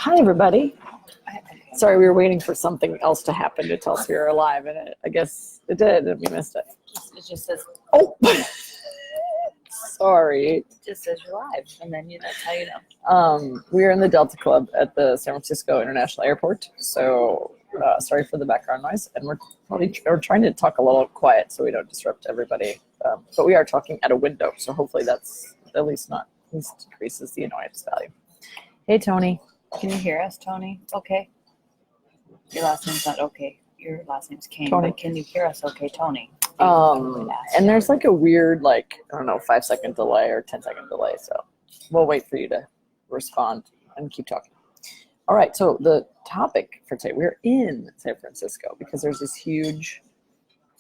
Hi, everybody. Sorry, we were waiting for something else to happen to tell us we were alive, and I guess it did, and we missed it. It just says, Oh, sorry. it just says you're live, and then that's how you know. We are in the Delta Club at the San Francisco International Airport, so sorry for the background noise, and we're trying to talk a little quiet so we don't disrupt everybody, but we are talking at a window, so hopefully that's at least decreases the annoyance value. Hey, Tony. Can you hear us, Tony? Okay. Your last name's not okay. Your last name's Kane, Tony. but can you hear us okay, Tony? And there's like a weird, 5-second delay or 10-second delay, so we'll wait for you to respond and keep talking. All right, so the topic for today, we're in San Francisco because there's this huge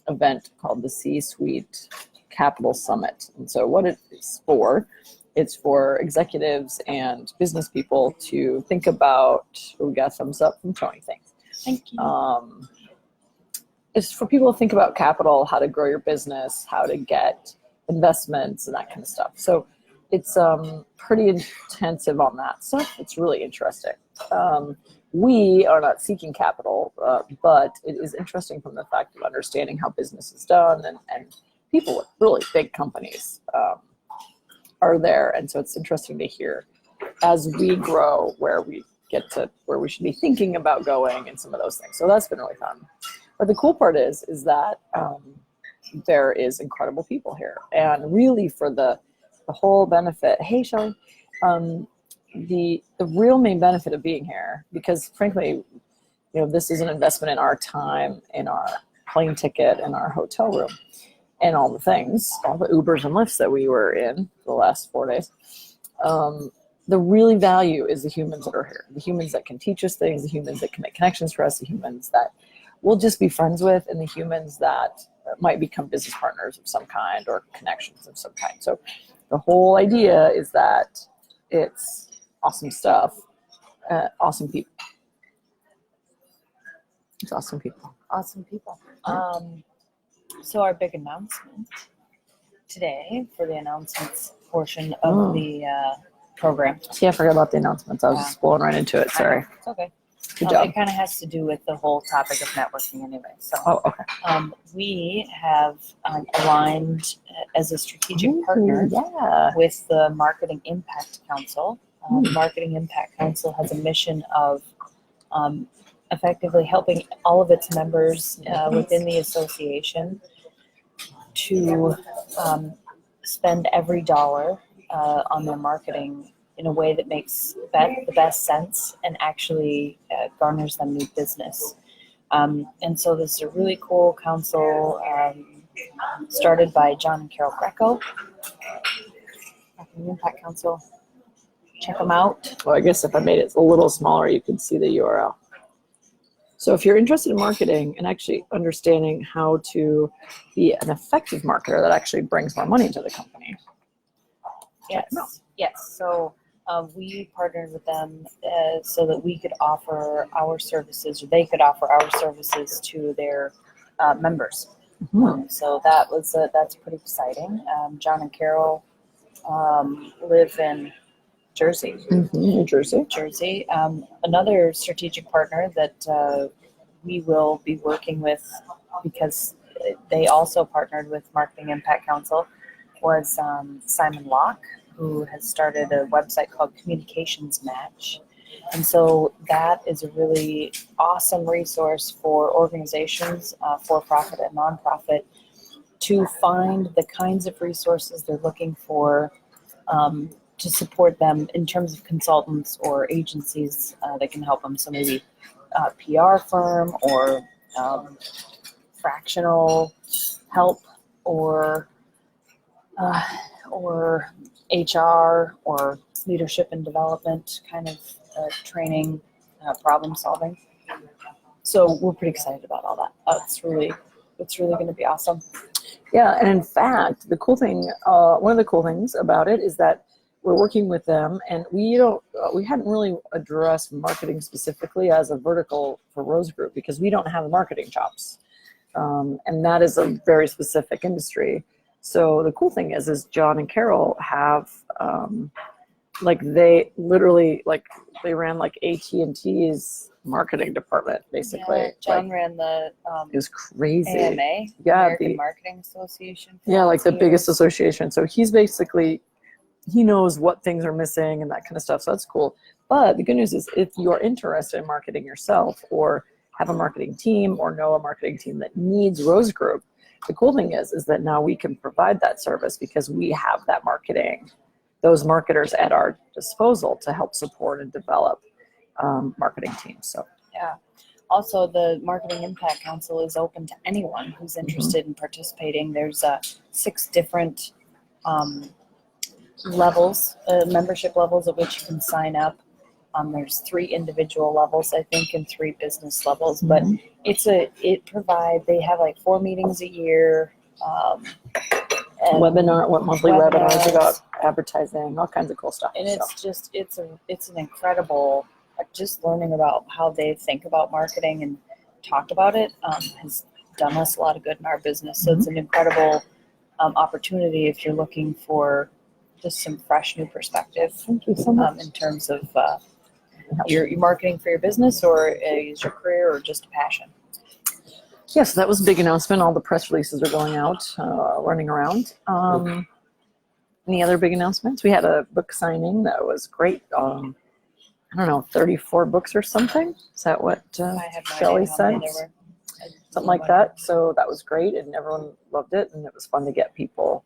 event called the C-Suite Capital Summit. And so what it's for executives and business people to think about. We got a thumbs up from Tony, thanks. Thank you. It's for people to think about capital, how to grow your business, how to get investments and that kind of stuff. So it's pretty intensive on that stuff. It's really interesting. We are not seeking capital, but it is interesting from the fact of understanding how business is done, and people with really big companies are there. And so it's interesting to hear as we grow where we get to where we should be thinking about going and some of those things. So that's been really fun. But the cool part is that there is incredible people here, and really for the whole benefit. Hey, Shelley, the real main benefit of being here, because frankly, this is an investment in our time, in our plane ticket, in our hotel room, and all the things, all the Ubers and Lyfts that we were in the last 4 days. The really value is the humans that are here, the humans that can teach us things, the humans that can make connections for us, the humans that we'll just be friends with, and the humans that might become business partners of some kind or connections of some kind. So the whole idea is that it's awesome stuff, awesome people. It's awesome people. Awesome people. So our big announcement today for the announcements portion of the program. See, I forgot about the announcements. I was just blowing right into it. Sorry. It's okay. Good job. It kind of has to do with the whole topic of networking anyway. So okay. We have aligned as a strategic partner with the Marketing Impact Council. The Marketing Impact Council has a mission of effectively helping all of its members within the association to spend every dollar on their marketing in a way that makes the best sense and actually garners them new business. And so this is a really cool council started by John and Carol Greco. Marketing Impact Council. Check them out. Well, I guess if I made it a little smaller, you could see the URL. So if you're interested in marketing and actually understanding how to be an effective marketer that actually brings more money to the company. Yes. So we partnered with them so that we could offer our services, or they could offer our services to their members. Mm-hmm. So that's pretty exciting. John and Carol live in Jersey. Mm-hmm. New Jersey. Another strategic partner that we will be working with, because they also partnered with Marketing Impact Council, was Simon Locke, who has started a website called Communications Match. And so that is a really awesome resource for organizations, for-profit and nonprofit, to find the kinds of resources they're looking for to support them in terms of consultants or agencies that can help them. So maybe a PR firm or fractional help or HR or leadership and development kind of training, problem solving. So we're pretty excited about all that. It's really going to be awesome. Yeah, and in fact, the cool thing, one of the cool things about it is that we're working with them, and we hadn't really addressed marketing specifically as a vertical for Rose Group because we don't have marketing jobs, and that is a very specific industry. So the cool thing is John and Carol have Like they literally they ran like AT&T's marketing department basically. Yeah, John Like, ran the it was crazy. AMA, Yeah, American Marketing Association. for yeah, like the 18 biggest years. association. So he's basically, he knows what things are missing and that kind of stuff. So that's cool. But the good news is if you are interested in marketing yourself or have a marketing team or know a marketing team that needs Rose Group, the cool thing is that now we can provide that service because we have that marketing, those marketers at our disposal to help support and develop marketing teams. So Yeah. Also, the Marketing Impact Council is open to anyone who's interested in participating. There's 6 different levels, membership levels at which you can sign up. There's 3 individual levels, I think, and 3 business levels. But they have like 4 meetings a year. And monthly webinars about advertising, all kinds of cool stuff. And it's an incredible, just learning about how they think about marketing and talk about it has done us a lot of good in our business. So it's an incredible opportunity if you're looking for just some fresh new perspective. Thank you so much. In terms of your marketing for your business or is your career or just a passion. Yeah, so that was a big announcement. All the press releases are going out, running around. Any other big announcements? We had a book signing that was great. I don't know, 34 books or something. Is that what I have no Shelley idea how said? many there were. Something like that. So that was great, and everyone loved it, and it was fun to get people,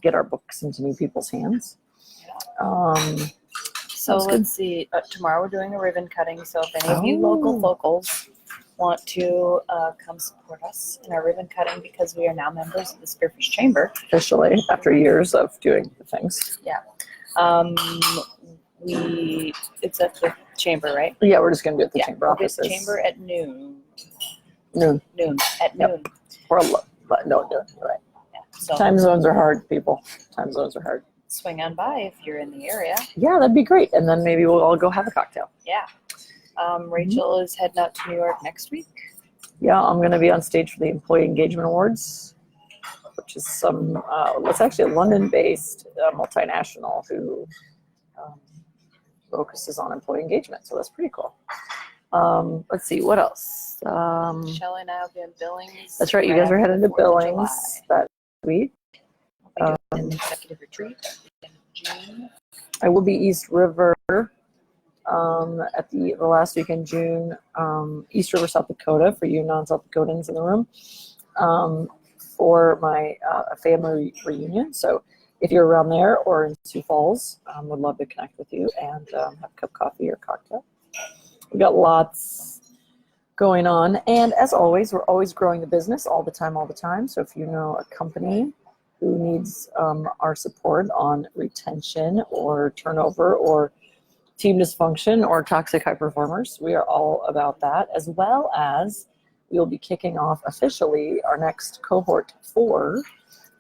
get our books into new people's hands. So let's see. Tomorrow we're doing a ribbon cutting. So if any of you locals want to come support us in our ribbon cutting, because we are now members of the Spearfish Chamber. Officially, after years of doing the things. Yeah. It's at the chamber, right? Yeah, we're just going to do it at the chamber we'll offices. Get the chamber at noon. Noon. At noon. But no, you're right. Yeah, so Time zones are hard, people. Time zones are hard. swing on by if you're in the area. Yeah, that'd be great. And then maybe we'll all go have a cocktail. Yeah. Rachel is heading out to New York next week. Yeah, I'm going to be on stage for the Employee Engagement Awards, which is it's actually a London-based multinational who focuses on employee engagement. So that's pretty cool. Let's see, what else? Shelley and I will be in Billings. That's right, you guys are headed to Billings that week. We'll be doing an executive retreat in June. I will be East River at the last week in June, East River, South Dakota, for you non-South Dakotans in the room, for my family reunion. So if you're around there or in Sioux Falls, would love to connect with you and have a cup of coffee or cocktail. We've got lots going on. And as always, we're always growing the business all the time. So if you know a company who needs our support on retention or turnover or team dysfunction or toxic high performers, we are all about that, as well as we'll be kicking off officially our next cohort 4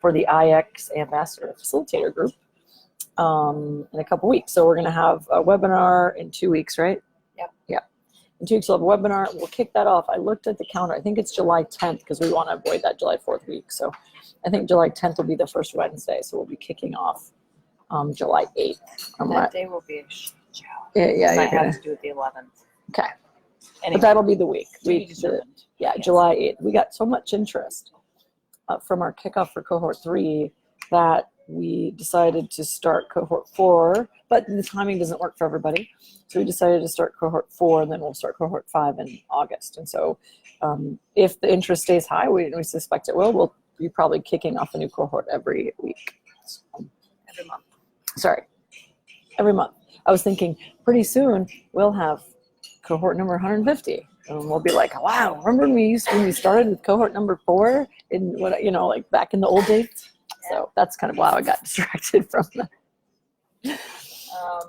for the IX Ambassador Facilitator Group in a couple weeks. So we're going to have a webinar in 2 weeks, right? Yep. Yeah. In 2 weeks we'll have a webinar. We'll kick that off. I looked at the calendar. I think it's July 10th because we want to avoid that July 4th week. So I think July 10th will be the first Wednesday. So we'll be kicking off July 8th. That day will be a show. Yeah. I have to do it the 11th. Okay. Anyway, But that'll be the week. Yes. July 8th. We got so much interest from our kickoff for cohort 3 that we decided to start cohort 4, but the timing doesn't work for everybody. So we decided to start cohort 4, and then we'll start cohort 5 in August. And so if the interest stays high, we suspect it will, we'll be probably kicking off a new cohort every week. Every month. Sorry, every month. I was thinking pretty soon we'll have cohort number 150. And we'll be like, wow, remember when we started with cohort number 4 in like back in the old days? Yeah. So that's kind of why I got distracted from that.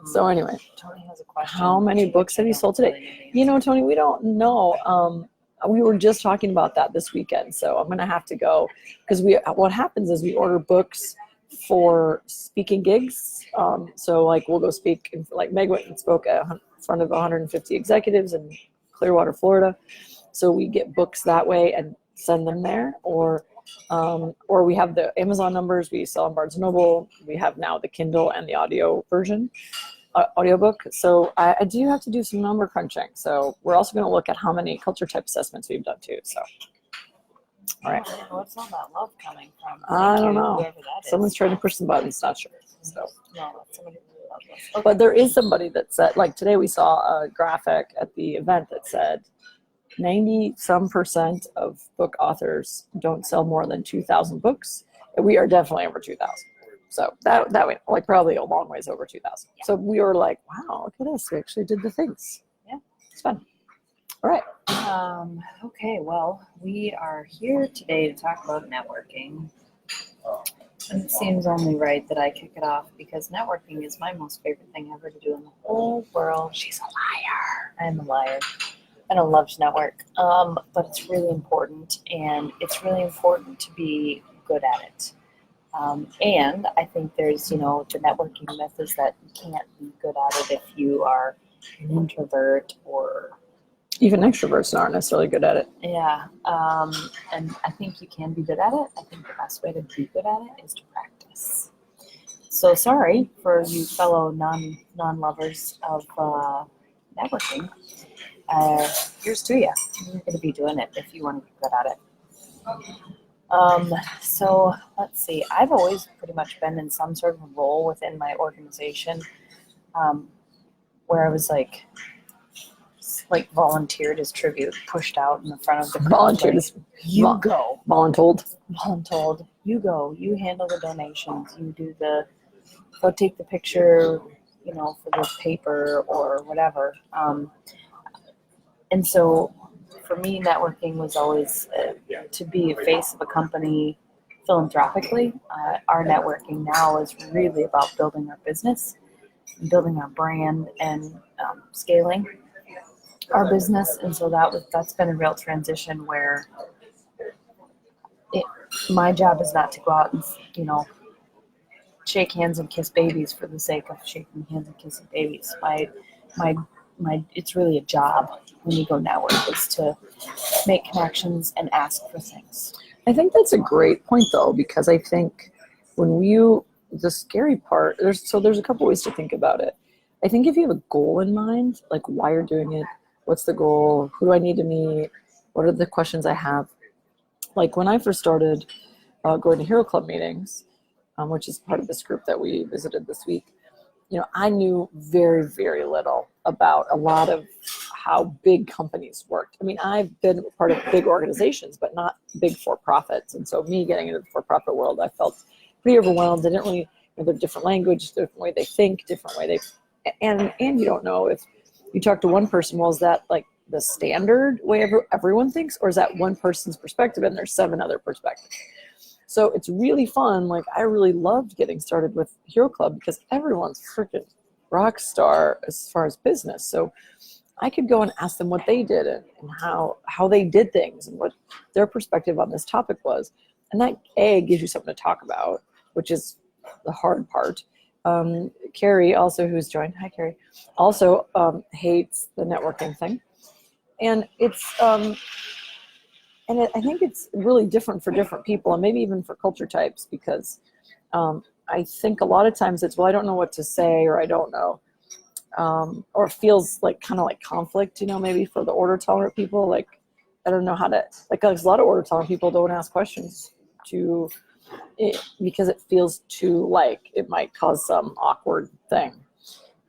So anyway, Tony has a question. How many books have you sold today? Tony, we don't know. We were just talking about that this weekend, so I'm gonna have to go because what happens is we order books for speaking gigs. So like we'll go speak, like Meg went and spoke in front of 150 executives in Clearwater, Florida. So we get books that way and send them there, or Or we have the Amazon numbers. We sell on Barnes & Noble. We have now the Kindle and the audio version, audiobook. So I do have to do some number crunching. So we're also going to look at how many culture type assessments we've done too. So, all right. What's all that love coming from? I don't know. Whoever that is. Someone's trying to push some buttons. Not sure. So. No, that's somebody who loves us. Okay. But there is somebody that said, like today we saw a graphic at the event that said 90% of book authors don't sell more than 2,000 books. And we are definitely over 2,000. So that went like probably a long ways over 2,000. Yeah. So we were like, wow, look at us. We actually did the things. Yeah. It's fun. All right. Okay, well, we are here today to talk about networking. And it seems only right that I kick it off because networking is my most favorite thing ever to do in the whole world. She's a liar. I'm a liar. I don't love to network, but it's really important, and it's really important to be good at it. And I think there's, the networking myth is that you can't be good at it if you are an introvert or... Even extroverts aren't necessarily good at it. Yeah, and I think you can be good at it. I think the best way to be good at it is to practice. So sorry for you fellow non-lovers of networking. Here's to you. You're going to be doing it if you want to be good at it. So let's see. I've always pretty much been in some sort of role within my organization where I was like volunteered as tribute, pushed out in the front of the crowd. Volunteered as you go. Voluntold. Voluntold. You go. You handle the donations. You do go take the picture, for the paper or whatever. And so for me, networking was always to be a face of a company philanthropically. Our networking now is really about building our business, building our brand, and scaling our business. And so that's been a real transition where my job is not to go out and shake hands and kiss babies for the sake of shaking hands and kissing babies. My it's really a job when you go network is to make connections and ask for things. I think that's a great point though, because I think the scary part, there's a couple ways to think about it. I think if you have a goal in mind, like why you're doing it, what's the goal, who do I need to meet, what are the questions I have? Like when I first started going to Hero Club meetings, which is part of this group that we visited this week, I knew very, very little about a lot of how big companies worked. I mean, I've been part of big organizations, but not big for-profits. And so me getting into the for-profit world, I felt pretty overwhelmed. I didn't really know the different language, different way they think, different way and you don't know if you talk to one person, well, is that like the standard way everyone thinks, or is that one person's perspective and there's 7 other perspectives? So it's really fun. Like I really loved getting started with Hero Club because everyone's freaking rock star as far as business. So I could go and ask them what they did and how they did things and what their perspective on this topic was. And that gives you something to talk about, which is the hard part. Carrie also, who's joined, hi Carrie, also hates the networking thing. And I think it's really different for different people and maybe even for culture types because I think a lot of times it's, well, I don't know what to say or I don't know. Or it feels like kind of like conflict, maybe for the order tolerant people. Like, I don't know how to, there's a lot of order tolerant people don't ask questions because it feels too it might cause some awkward thing.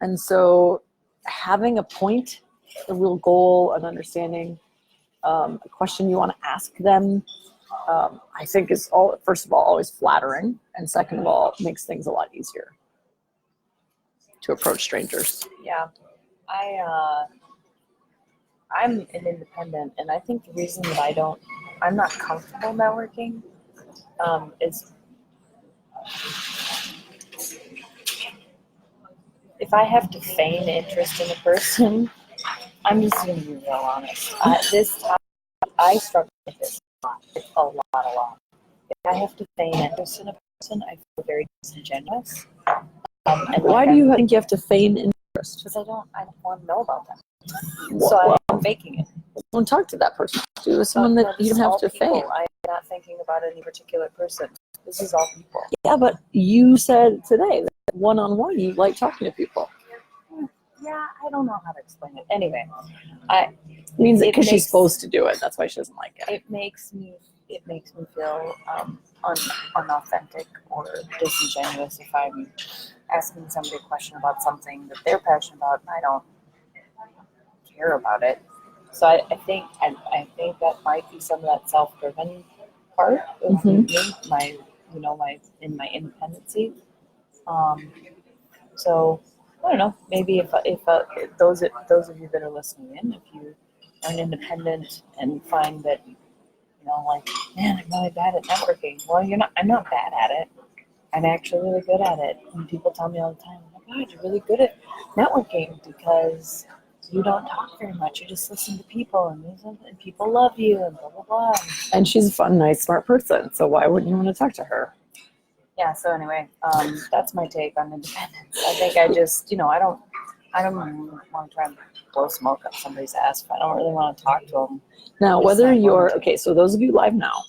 And so having a point, a real goal, an understanding, a question you want to ask them, I think is first of all, always flattering. And second of all, makes things a lot easier to approach strangers. Yeah. I'm an independent, and I think the reason that I'm not comfortable networking is if I have to feign interest in a person, I'm just going to be real honest. I struggle with this a lot. If I have to feign interest in a person, I feel very disingenuous. And why do you think you have to feign interest? Because I don't want to know about them. So I'm faking it. Don't talk to that person. Do someone that you don't have to feign. I not thinking about any particular person. This is all people. Yeah, but you said today that one-on-one you like talking to people. Yeah, I don't know how to explain it. Anyway, I Means it because she's makes- supposed to do it. That's why she doesn't like it. it makes me feel unauthentic or disingenuous if I'm asking somebody a question about something that they're passionate about and I don't care about it. So I think that might be some of that self-driven part of Mhm. me, my in my independency. So I don't know. Maybe if those of you that are listening in, if you are an independent and find that like, man, I'm really bad at networking. Well, you're not. I'm not bad at it. I'm actually really good at it. And people tell me all the time, "Oh my God, you're really good at networking because you don't talk very much. You just listen to people, and people love you, and blah blah blah." And she's a fun, nice, smart person. So why wouldn't you want to talk to her? Yeah. So anyway, that's my take on independence. I think I just, I don't want to try and blow smoke up somebody's ass if I don't really want to talk to them. Now, Just whether not you're, wanting okay, so those of you live now,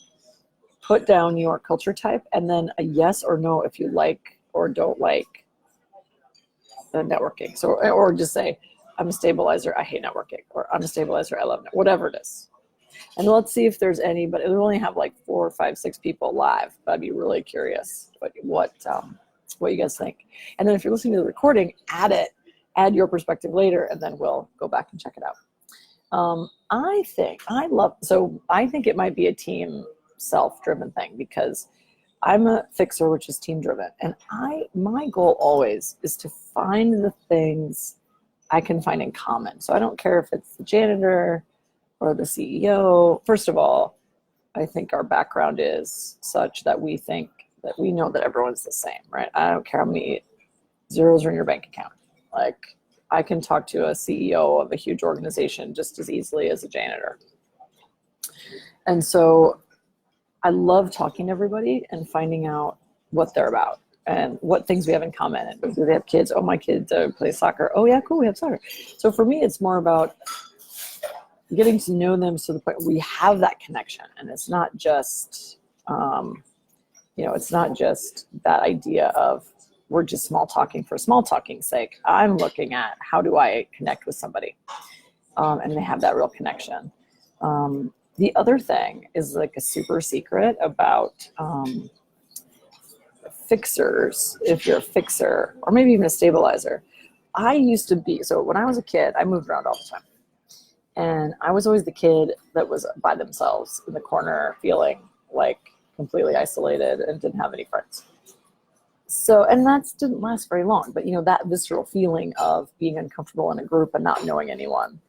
put down your culture type and then a yes or no if you like or don't like the networking. So, or just say, I'm a stabilizer, I hate networking, or I'm a stabilizer, I love it, whatever it is. And let's see if there's any, but it'll only have like 4 or 5, 6 people live. But I'd be really curious what you guys think. And then if you're listening to the recording, add your perspective later, and then we'll go back and check it out. I think it might be a team self-driven thing because I'm a fixer, which is team driven. And my goal always is to find the things I can find in common. So I don't care if it's the janitor or the CEO. First of all, I think our background is such that we think that we know that everyone's the same, right? I don't care how many zeros are in your bank account. Like, I can talk to a CEO of a huge organization just as easily as a janitor. And so I love talking to everybody and finding out what they're about and what things we have in common. And do they have kids? Oh, my kids play soccer. Oh, yeah, cool, we have soccer. So for me, it's more about getting to know them to the point we have that connection. And it's not just, it's not just that idea of we're just small talking for small talking's sake. I'm looking at how do I connect with somebody, and they have that real connection. The other thing is like a super secret about fixers. If you're a fixer or maybe even a stabilizer, I used to be. So when I was a kid, I moved around all the time, and I was always the kid that was by themselves in the corner, feeling like completely isolated and didn't have any friends. So, and that didn't last very long, but that visceral feeling of being uncomfortable in a group and not knowing anyone.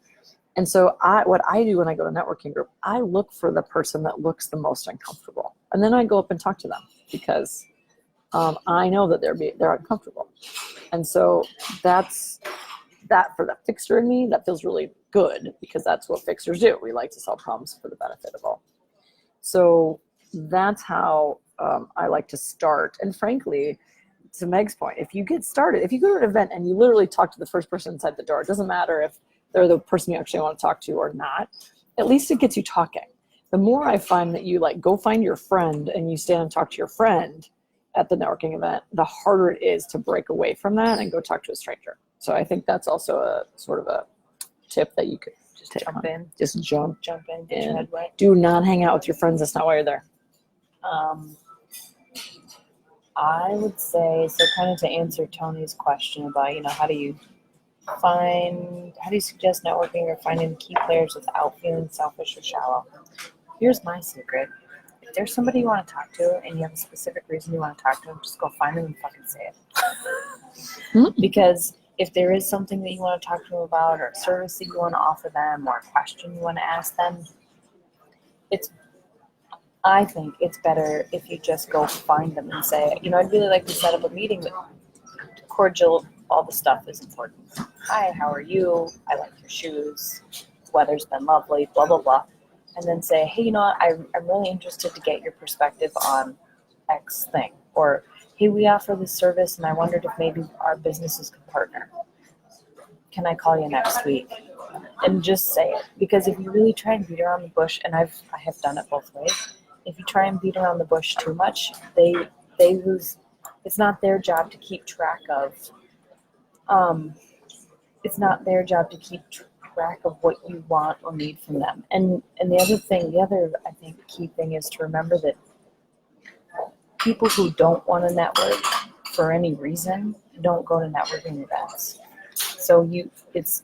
And so what I do when I go to a networking group, I look for the person that looks the most uncomfortable. And then I go up and talk to them because I know that they're uncomfortable. And so that's that for the fixer in me, that feels really good because that's what fixers do. We like to solve problems for the benefit of all. So that's how I like to start. And frankly, to Meg's point, if you get started, if you go to an event and you literally talk to the first person inside the door, it doesn't matter if they're the person you actually want to talk to or not, at least it gets you talking. The more I find that you go find your friend and you stand and talk to your friend at the networking event, the harder it is to break away from that and go talk to a stranger. So I think that's also a sort of a tip that you could just jump in. Just jump in, get your head wet. Do not hang out with your friends. That's not why you're there. I would say, so kind of to answer Tony's question about, how do you suggest networking or finding key players without feeling selfish or shallow? Here's my secret. If there's somebody you want to talk to and you have a specific reason you want to talk to them, just go find them and fucking say it. Because if there is something that you want to talk to them about or a service that you want to offer them or a question you want to ask them, I think it's better if you just go find them and say, I'd really like to set up a meeting with cordial, all the stuff is important. Hi, how are you? I like your shoes. The weather's been lovely, blah, blah, blah. And then say, hey, I'm really interested to get your perspective on X thing. Or, hey, we offer this service and I wondered if maybe our businesses could partner. Can I call you next week? And just say it. Because if you really try and beat around the bush, and I have done it both ways, if you try and beat around the bush too much, they lose. It's not their job to keep track of. It's not their job to keep track of what you want or need from them. And the other I think key thing is to remember that people who don't want to network for any reason don't go to networking events. So it's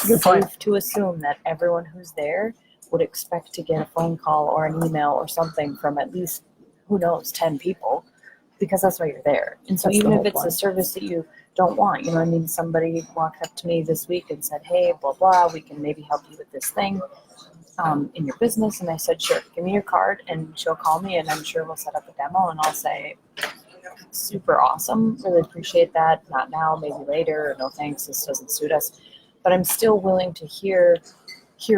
Good point. safe to assume that everyone who's there would expect to get a phone call or an email or something from at least, who knows, 10 people, because that's why you're there. And so That's even the if whole it's a point. service that you don't want, you know, I mean, somebody walked up to me this week and said, hey, blah, blah, we can maybe help you with this thing in your business. And I said, sure, give me your card, and she'll call me, and I'm sure we'll set up a demo, and I'll say, super awesome, really appreciate that, not now, maybe later, or no thanks, this doesn't suit us. But I'm still willing to hear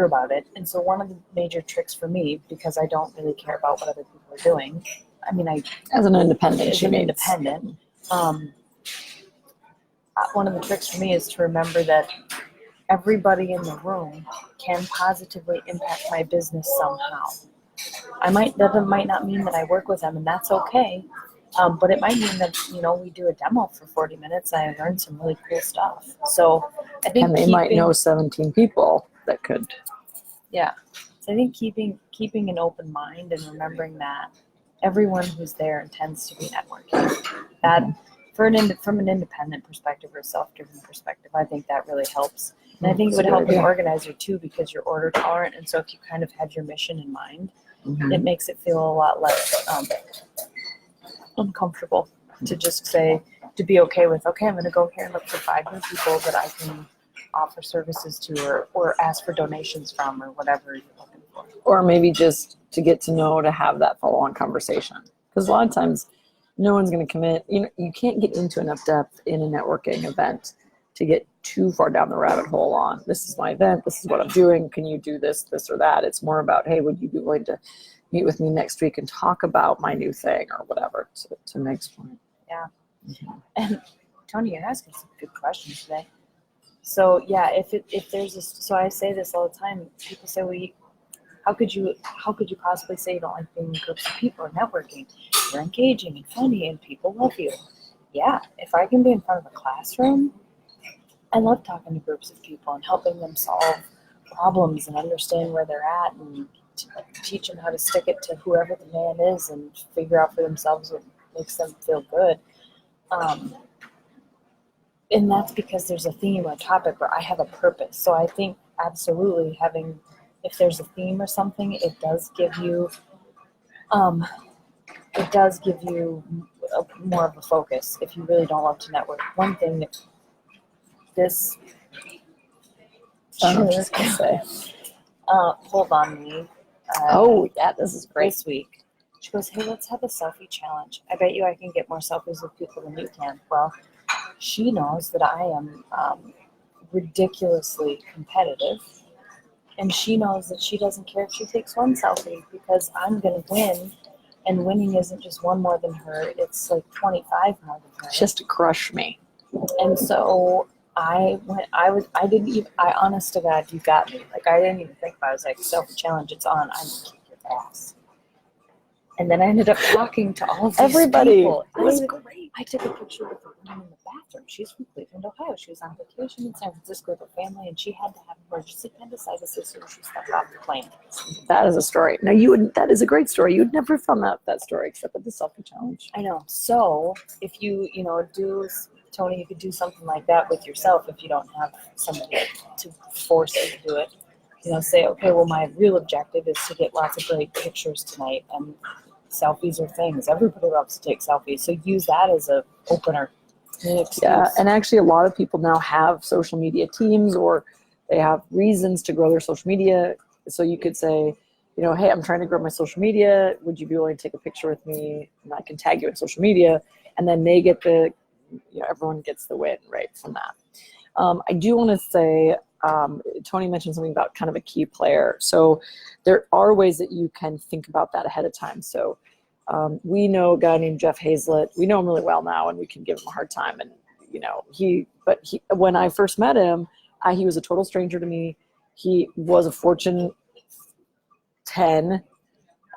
about it. And so one of the major tricks for me, because I don't really care about what other people are doing, I mean, As an independent, as an independent, one of the tricks for me is to remember that everybody in the room can positively impact my business somehow. That might not mean that I work with them, and that's okay. But it might mean that, you know, we do a demo for 40 minutes. I learned some really cool stuff. So I think And they might know 17 people that could. Yeah. So I think keeping an open mind and remembering that everyone who's there intends to be networking. That from an independent perspective or self-driven perspective, I think that really helps. And I think it would help an organizer too, because you're order tolerant. And so if you kind of have your mission in mind, it makes it feel a lot less uncomfortable to just say, to be okay with, okay, I'm going to go here and look for 5 new people that I can offer services to, or ask for donations from, or whatever you're looking for. Or maybe just to get to know, to have that follow-on conversation. Because a lot of times, no one's going to commit. You know, you can't get into enough depth in a networking event to get too far down the rabbit hole on, this is my event, this is what I'm doing, can you do this, this or that. It's more about, hey, would you be willing to meet with me next week and talk about my new thing or whatever, to Meg's point. Yeah. And Tony, you're asking some good questions today. So yeah, if there's this, so I say this all the time. People say, well, how could you possibly say you don't like being in groups of people or networking? You're engaging and funny and people love you. Yeah, if I can be in front of a classroom, I love talking to groups of people and helping them solve problems and understand where they're at, and teach them how to stick it to whoever the man is and figure out for themselves what makes them feel good. And that's because there's a theme or topic where I have a purpose. So I think absolutely if there's a theme or something, it does give you more of a focus if you really don't love to network. One thing that this pulled on me. This is great. This week. She goes, hey, let's have a selfie challenge. I bet you I can get more selfies with people than you can. Well, she knows that I am ridiculously competitive, and she knows that she doesn't care if she takes one selfie because I'm going to win, and winning isn't just one more than her, it's like 25 more than her. Just to crush me. And so honest to God, you got me. Like, I didn't even think about it. I was like, selfie challenge, it's on. I'm going to kick your ass. And then I ended up talking to all of these people. It was great. I took a picture with a woman in the bathroom. She's from Cleveland, Ohio. She was on vacation in San Francisco with her family, and she had to have emergency appendicitis as soon as she stepped off the plane. That is a story. Now, that is a great story. You'd never found that story except with the selfie challenge. I know. So if you Tony, you could do something like that with yourself if you don't have somebody to force you to do it. Say, okay, well, my real objective is to get lots of great pictures tonight, and selfies are things. Everybody loves to take selfies. So use that as an opener. Yeah, and actually a lot of people now have social media teams, or they have reasons to grow their social media. So you could say, hey, I'm trying to grow my social media. Would you be willing to take a picture with me? And I can tag you in social media. And then they get everyone gets the win, right, from that. I do want to say, Tony mentioned something about kind of a key player. So there are ways that you can think about that ahead of time. So we know a guy named Jeff Hazlett. We know him really well now, and we can give him a hard time. And when I first met him, he was a total stranger to me. He was a Fortune 10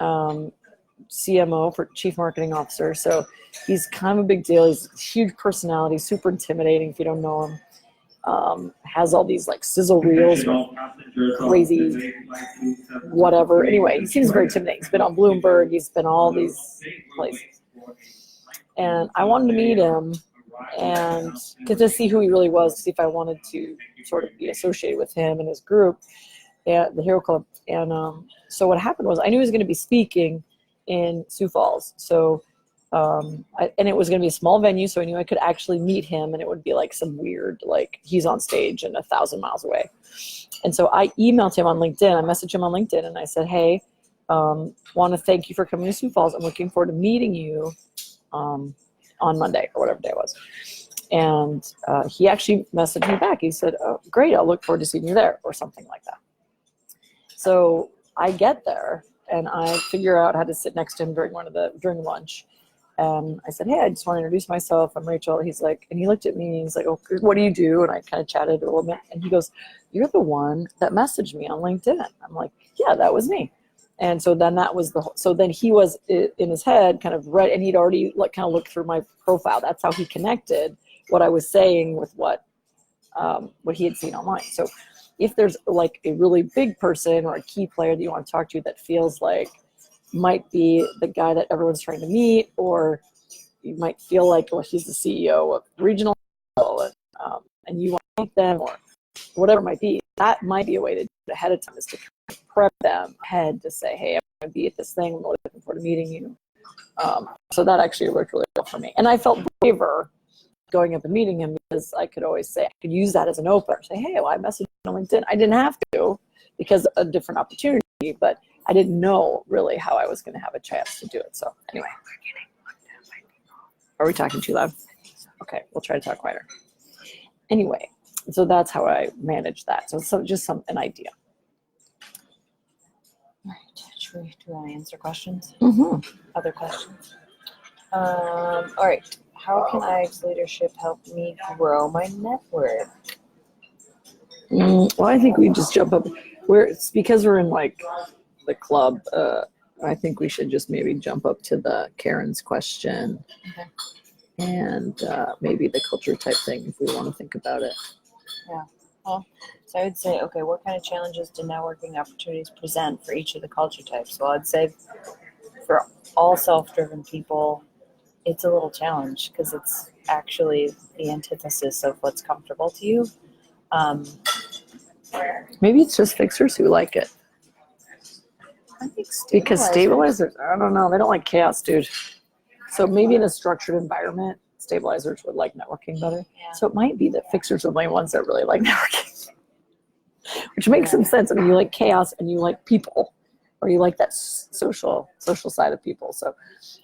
CMO for Chief Marketing Officer. So he's kind of a big deal. He's a huge personality, super intimidating if you don't know him. Has all these like sizzle reels with crazy whatever. Anyway, he seems very intimidating. He's been on Bloomberg. He's been all these places. And I wanted to meet him and get to see who he really was, to see if I wanted to sort of be associated with him and his group at the Hero Club. And so what happened was I knew he was going to be speaking in Sioux Falls. So and it was going to be a small venue, so I knew I could actually meet him, and it would be like some weird, like he's on stage and 1,000 miles away. And so I emailed him on LinkedIn. I messaged him on LinkedIn, and I said, hey, want to thank you for coming to Sioux Falls. I'm looking forward to meeting you on Monday or whatever day it was. And he actually messaged me back. He said, oh, great, I'll look forward to seeing you there, or something like that. So I get there, and I figure out how to sit next to him during lunch. I said, hey, I just want to introduce myself. I'm Rachel. He's like, and he looked at me and he's like, oh, what do you do? And I kind of chatted a little bit. And he goes, you're the one that messaged me on LinkedIn. I'm like, yeah, that was me. And so then so then he was in his head kind of read, and he'd already kind of looked through my profile. That's how he connected what I was saying with what he had seen online. So if there's like a really big person or a key player that you want to talk to that feels like might be the guy that everyone's trying to meet, or you might feel like, well, he's the CEO of regional, and you want to meet them, or whatever it might be, that might be a way to do it ahead of time, is to prep them ahead to say, hey, I'm going to be at this thing, I'm looking forward to meeting you. So that actually worked really well for me. And I felt braver going up and meeting him, because I could always say, I could use that as an opener, say, hey, well, I messaged you on LinkedIn. I didn't have to, because of a different opportunity, but I didn't know really how I was going to have a chance to do it. So anyway, are we talking too loud? Okay, we'll try to talk quieter. Anyway, so that's how I managed that. So just an idea. All right, do you want to answer questions? Mm-hmm. Other questions? All right, how can IX leadership help me grow my network? Well, I think we just jump up. It's because we're in like the club. I think we should just maybe jump up to the Karen's question. Okay. And maybe the culture type thing, if we want to think about it. Yeah. Well, so I would say, okay, what kind of challenges do networking opportunities present for each of the culture types? Well, I'd say for all self-driven people, it's a little challenge, because it's actually the antithesis of what's comfortable to you. Maybe it's just fixers who like it. I think Because stabilizers, I don't know, they don't like chaos, dude. So maybe in a structured environment, stabilizers would like networking better. Yeah. So it might be that fixers are the only ones that really like networking, which makes some sense. I mean, you like chaos and you like people, or you like that social side of people. So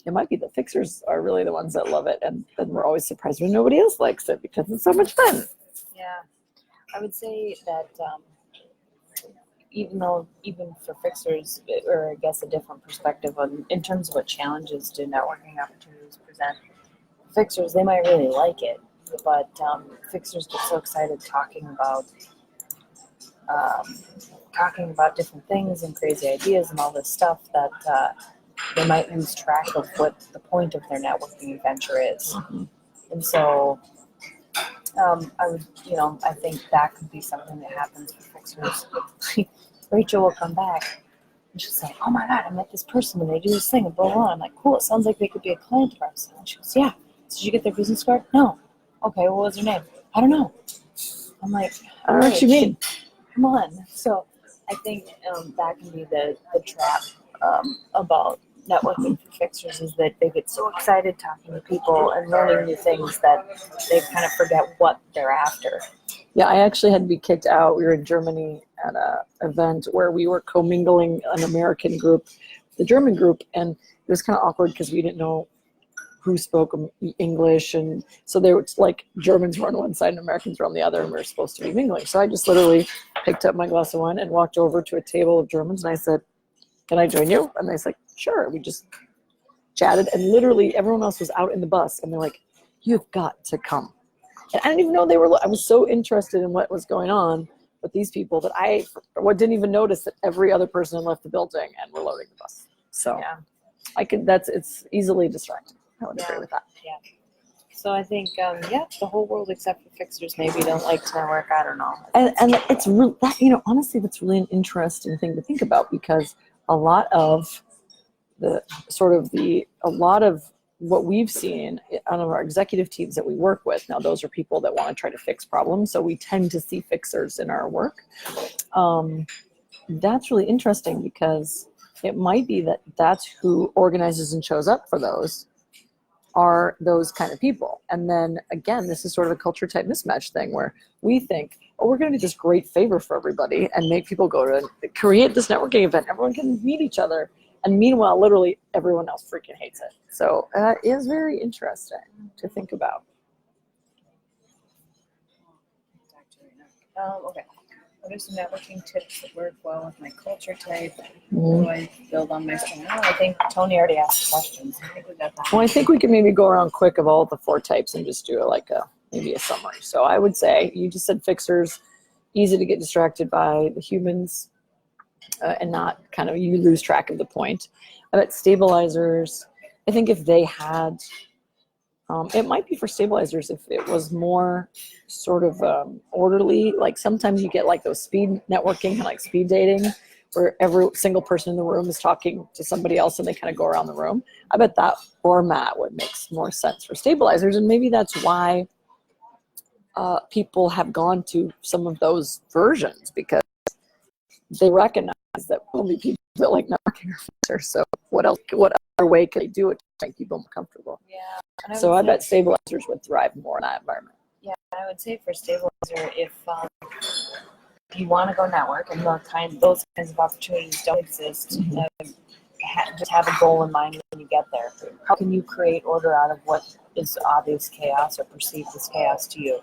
it might be that fixers are really the ones that love it, and then we're always surprised when nobody else likes it, because it's so much fun. Yeah, I would say that even for fixers, or I guess a different perspective in terms of what challenges do networking opportunities present, fixers, they might really like it, but fixers get so excited talking about different things and crazy ideas and all this stuff that they might lose track of what the point of their networking adventure is. Mm-hmm. And so I think that could be something that happens for fixers. Rachel will come back and she's like, oh my God, I met this person and they do this thing and blah, blah. I'm like, cool, it sounds like they could be a client of ours. And she goes, yeah. Did you get their business card? No. Okay, what was her name? I don't know. I'm like, I don't know what you mean. Come on. So I think that can be the trap about networking for fixers, is that they get so excited talking to people and learning new things that they kind of forget what they're after. Yeah, I actually had to be kicked out. We were in Germany at an event where we were commingling an American group, the German group, and it was kind of awkward because we didn't know who spoke English, and so there was like Germans were on one side and Americans were on the other, and we were supposed to be mingling. So I just literally picked up my glass of wine and walked over to a table of Germans, and I said, can I join you? And they said, sure. We just chatted, and literally everyone else was out in the bus, and they're like, you've got to come. And I didn't even know I was so interested in what was going on with these people that I didn't even notice that every other person had left the building and were loading the bus. So Yeah. it's easily distracting. I would agree with that. So I think, the whole world except for fixers maybe don't like to network. I don't know. And it's really that, honestly, that's really an interesting thing to think about, because a lot of what we've seen on our executive teams that we work with, now those are people that want to try to fix problems, so we tend to see fixers in our work. That's really interesting, because it might be that that's who organizes and shows up for those, are those kind of people. And then again, this is sort of a culture type mismatch thing, where we think, oh, we're going to do this great favor for everybody and make people go to create this networking event. Everyone can meet each other. And meanwhile, literally everyone else freaking hates it. So that is very interesting to think about. Okay. What are some networking tips that work well with my culture type? How do I build on my strength? I think Tony already asked questions. I think we got that. Well, I think we can maybe go around quick of all the 4 types and just do maybe a summary. So I would say, you just said fixers, easy to get distracted by the humans, and not kind of, you lose track of the point. I bet stabilizers, I think if they had, it might be for stabilizers if it was more sort of orderly. Like sometimes you get like those speed networking and like speed dating, where every single person in the room is talking to somebody else and they kind of go around the room. I bet that format would make more sense for stabilizers, and maybe that's why people have gone to some of those versions, because they recognize that only people that like networking are fixers. So what other way could they do it to make people more comfortable? Yeah. So I bet stabilizers would thrive more in that environment. Yeah, I would say for stabilizer, if you want to go network and those kinds of opportunities don't exist, just have a goal in mind when you get there. How can you create order out of what is obvious chaos or perceived as chaos to you?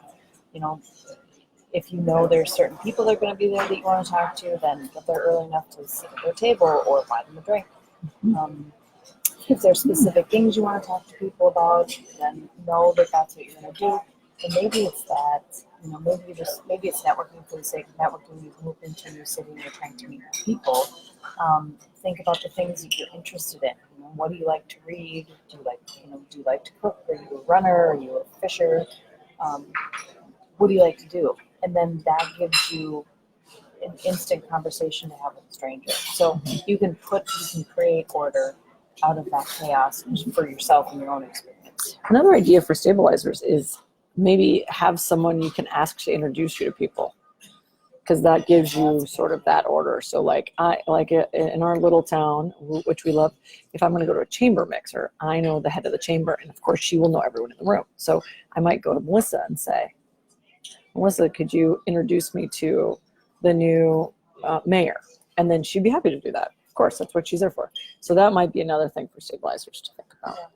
If you know there's certain people that are going to be there that you want to talk to, then get there early enough to sit at their table or buy them a drink. If there's specific things you want to talk to people about, then know that that's what you're going to do. And maybe it's that, maybe it's networking for the sake of networking. You've moved into a new city and you're trying to meet people. Think about the things that you're interested in. What do you like to read? Do you like to cook? Are you a runner? Are you a fisher? What do you like to do? And then that gives you an instant conversation to have with a stranger. So you can create order out of that chaos for yourself and your own experience. Another idea for stabilizers is maybe have someone you can ask to introduce you to people, because that gives you sort of that order. So like in our little town, which we love, if I'm going to go to a chamber mixer, I know the head of the chamber, and of course she will know everyone in the room. So I might go to Melissa and say, Melissa, could you introduce me to the new mayor? And then she'd be happy to do that. Of course, that's what she's there for. So that might be another thing for stabilizers to think about. Yeah.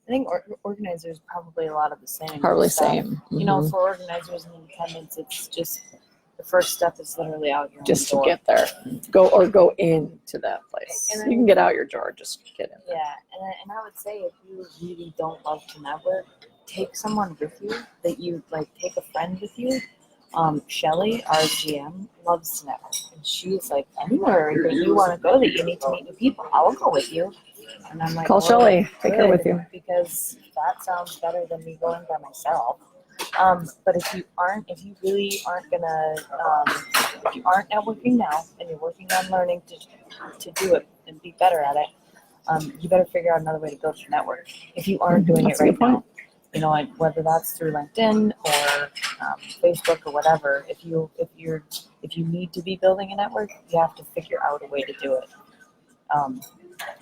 I think organizers probably a lot of the same. Probably stuff. same. For organizers and independents, it's just the first step is literally out your just own door. To get there, go into that place. And then, you can get out your door, just get in there. Yeah, and I would say if you really don't love to network, take someone with you that you like. Take a friend with you. Shelly, our GM, loves to network, and she's like, anywhere that you want to go that you need to meet new people, I'll go with you. And I'm like, call Shelly, take her with you, because that sounds better than me going by myself. But if you really aren't gonna, if you aren't networking now and you're working on learning to do it and be better at it, you better figure out another way to build your network. If you aren't doing That's it right now, whether that's through LinkedIn or Facebook or whatever. If you need to be building a network, you have to figure out a way to do it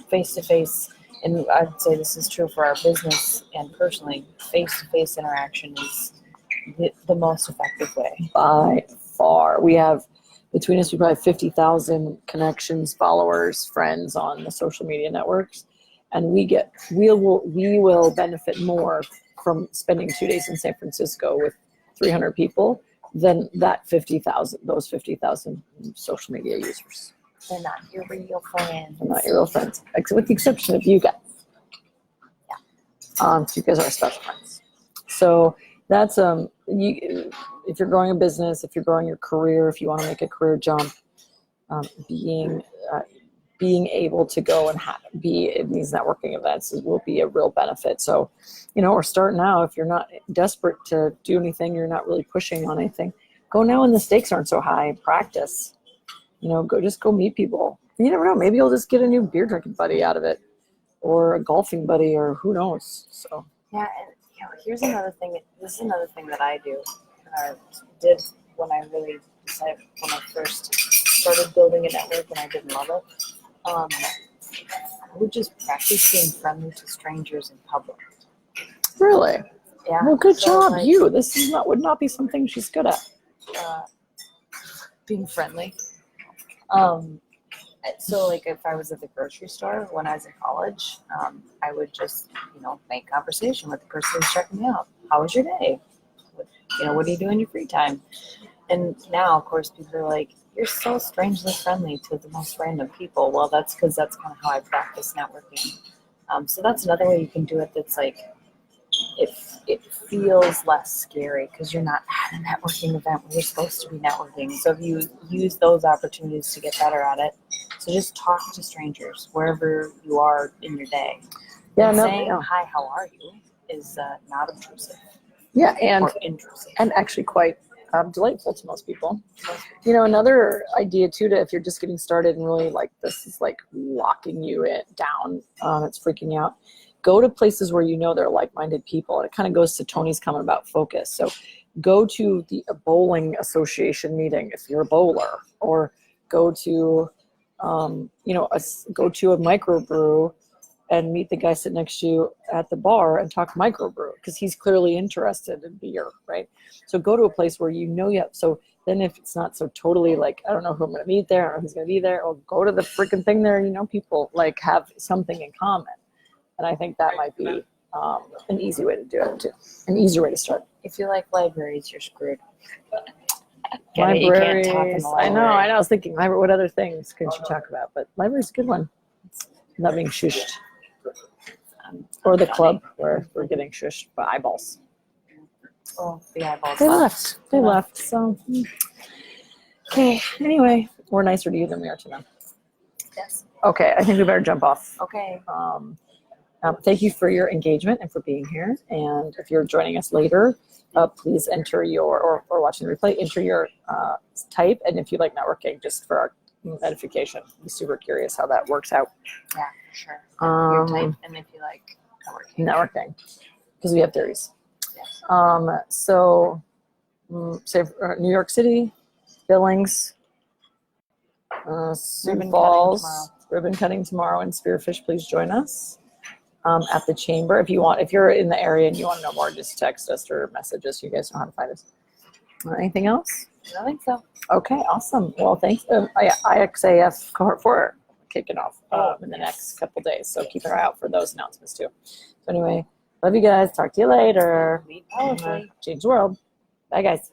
face to face. And I'd say this is true for our business and personally. Face to face interaction is the most effective way. By far, we have between us, we probably have 50,000 connections, followers, friends on the social media networks, and we will benefit more from spending 2 days in San Francisco with 300 people than those 50,000 social media users. They're not your real friends. They're not your real friends, with the exception of you guys. Yeah. You guys are our special friends. So that's if you're growing a business, if you're growing your career, if you want to make a career jump, being being able to go and be in these networking events will be a real benefit. So, or start now. If you're not desperate to do anything, you're not really pushing on anything, go now when the stakes aren't so high. Practice. Go meet people. You never know. Maybe you'll just get a new beer drinking buddy out of it, or a golfing buddy, or who knows. So yeah, and here's another thing. This is another thing that I do. Did when I really decided when I first started building a network and I didn't love it. I would just practice being friendly to strangers in public. Really? Yeah. Well, good job, like, you. This would not be something she's good at. Being friendly. So like if I was at the grocery store when I was in college, I would just, make conversation with the person who's checking me out. How was your day? What do you do in your free time? And now, of course, people are like, you're so strangely friendly to the most random people. Well, that's because that's kind of how I practice networking. So that's another way you can do it that's like, it feels less scary because you're not at a networking event where you're supposed to be networking. So if you use those opportunities to get better at it, so just talk to strangers wherever you are in your day. Yeah, saying hi, how are you is not obtrusive. Yeah, and or intrusive. And actually quite delightful to most people. Another idea too, if you're just getting started and really like this is like locking you down, it's freaking you out. Go to places where there are like-minded people, and it kind of goes to Tony's comment about focus. So go to a bowling association meeting if you're a bowler, or go to go to a microbrew and meet the guy sitting next to you at the bar and talk microbrew because he's clearly interested in beer, right? So go to a place where so then if it's not so totally like, I don't know who I'm going to meet there, I don't know who's going to be there, or go to the freaking thing there, people like have something in common. And I think that might be an easy way to do it too, an easier way to start. If you like libraries, you're screwed. Libraries, you can't talk in the library. I know. I was thinking, what other things can you talk about? But library's a good one. Not being shushed. Or the club where we're getting shushed by eyeballs. Oh, the eyeballs. They left. So, okay. Anyway, we're nicer to you than we are to them. Yes. Okay, I think we better jump off. Okay. Thank you for your engagement and for being here. And if you're joining us later, please enter or watching the replay, enter your type. And if you like networking, just for our edification, I'm super curious how that works out. Yeah, for sure. Your type, and if you like networking, because we have theories. Yes. So, say New York City, Billings, Sioux Falls, ribbon cutting tomorrow in Spearfish. Please join us at the chamber. If you're in the area and you want to know more, just text us or message us. You guys know how to find us. Anything else? I don't think so. Okay, awesome. Well, thanks. IXAF cohort 4 kicking off in the next couple days. So keep an eye out for those announcements too. So anyway, love you guys. Talk to you later. Lead powerfully. Change the world. Bye, guys.